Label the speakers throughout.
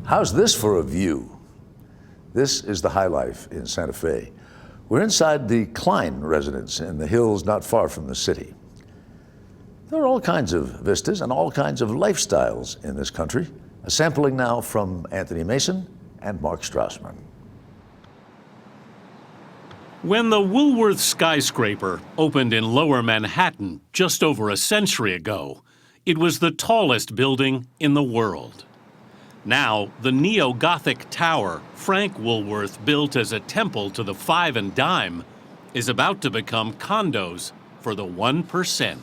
Speaker 1: How's this for a view? This is the high life in Santa Fe. We're inside the Klein residence in the hills not far from the city. There are all kinds of vistas and all kinds of lifestyles in this country. A sampling now from Anthony Mason and Mark Strassman.
Speaker 2: When the Woolworth skyscraper opened in Lower Manhattan just over a century ago, it was the tallest building in the world. Now, the neo-Gothic tower Frank Woolworth built as a temple to the five and dime is about to become condos for the 1%.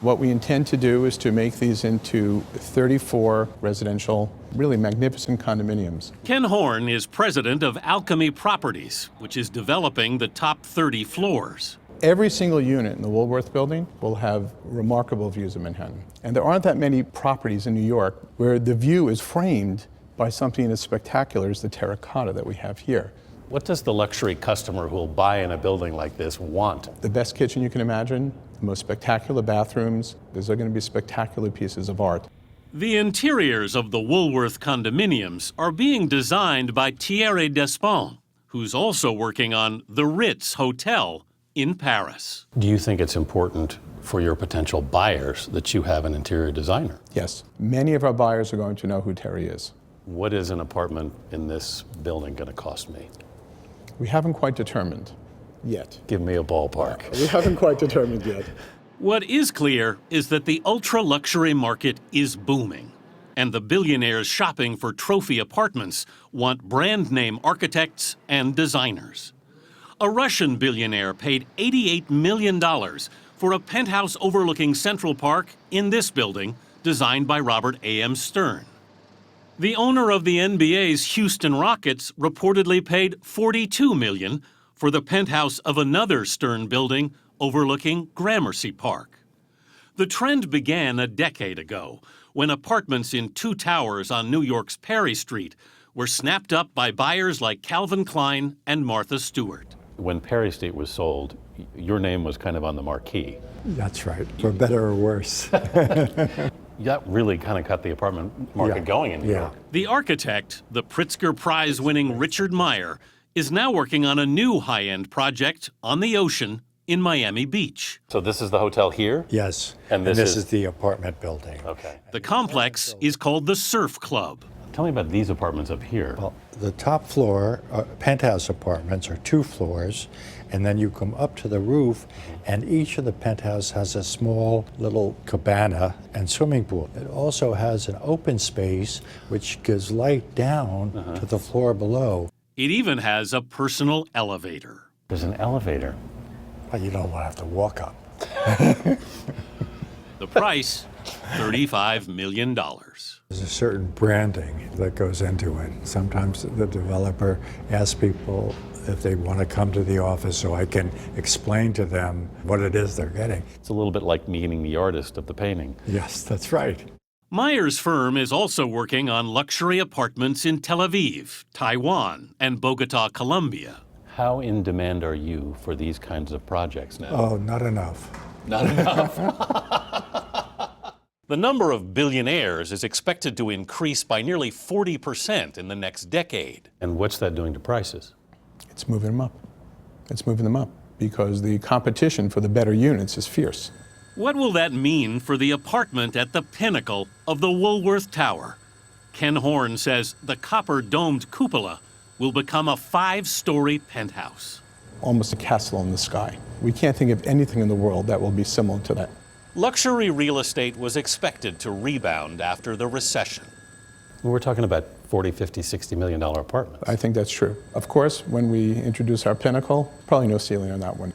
Speaker 3: What we intend to do is to make these into 34 residential, really magnificent condominiums.
Speaker 2: Ken Horn is president of Alchemy Properties, which is developing the top 30 floors.
Speaker 3: Every single unit in the Woolworth building will have remarkable views of Manhattan. And there aren't that many properties in New York where the view is framed by something as spectacular as the terracotta that we have here.
Speaker 4: What does the luxury customer who will buy in a building like this want?
Speaker 3: The best kitchen you can imagine, the most spectacular bathrooms. These are going to be spectacular pieces of art.
Speaker 2: The interiors of the Woolworth condominiums are being designed by Thierry Despont, who's also working on the Ritz Hotel in Paris.
Speaker 4: Do you think it's important for your potential buyers that you have an interior designer?
Speaker 3: Yes. Many of our buyers are going to know who Terry is.
Speaker 4: What is an apartment in this building going to cost me?
Speaker 3: We haven't quite determined yet.
Speaker 4: Give me a ballpark.
Speaker 3: We haven't quite determined yet.
Speaker 2: What is clear is that the ultra-luxury market is booming, and the billionaires shopping for trophy apartments want brand-name architects and designers. A Russian billionaire paid $88 million for a penthouse overlooking Central Park in this building, designed by Robert A.M. Stern. The owner of the NBA's Houston Rockets reportedly paid $42 million for the penthouse of another Stern building overlooking Gramercy Park. The trend began a decade ago when apartments in two towers on New York's Perry Street were snapped up by buyers like Calvin Klein and Martha Stewart.
Speaker 4: When Perry Street was sold, your name was kind of on the marquee.
Speaker 5: That's right, for better or worse.
Speaker 4: That really kind of got the apartment market going in New York.
Speaker 2: The architect, the Pritzker Prize-winning Richard Meier, is now working on a new high-end project on the ocean in Miami Beach.
Speaker 4: So this is the hotel here?
Speaker 5: Yes,
Speaker 4: And
Speaker 5: this
Speaker 4: is
Speaker 5: is the apartment building.
Speaker 4: Okay.
Speaker 2: The complex is called the Surf Club.
Speaker 4: Tell me about these apartments up here.
Speaker 5: Well, the top floor, penthouse apartments are 2 floors, and then you come up to the roof, and each of the penthouse has a small little cabana and swimming pool. It also has an open space which gives light down to the floor below.
Speaker 2: It even has a personal elevator.
Speaker 4: There's an elevator.
Speaker 5: But you don't want to have to walk up.
Speaker 2: The price, $35 million.
Speaker 5: There's a certain branding that goes into it. Sometimes the developer asks people if they want to come to the office so I can explain to them what it is they're getting.
Speaker 4: It's a little bit like meeting the artist of the painting.
Speaker 5: Yes, that's right.
Speaker 2: Meier's firm is also working on luxury apartments in Tel Aviv, Taiwan, and Bogota, Colombia.
Speaker 4: How in demand are you for these kinds of projects now?
Speaker 5: Oh, not enough.
Speaker 4: Not enough.
Speaker 2: The number of billionaires is expected to increase by nearly 40% in the next decade.
Speaker 4: And what's that doing to prices?
Speaker 3: It's moving them up. It's moving them up because the competition for the better units is fierce.
Speaker 2: What will that mean for the apartment at the pinnacle of the Woolworth Tower? Ken Horn says the copper-domed cupola will become a 5-story penthouse.
Speaker 3: Almost a castle in the sky. We can't think of anything in the world that will be similar to that.
Speaker 2: Luxury real estate was expected to rebound after the recession.
Speaker 4: We're talking about $40, $50, $60 million apartments.
Speaker 3: I think that's true. Of course, when we introduce our pinnacle, probably no ceiling on that one.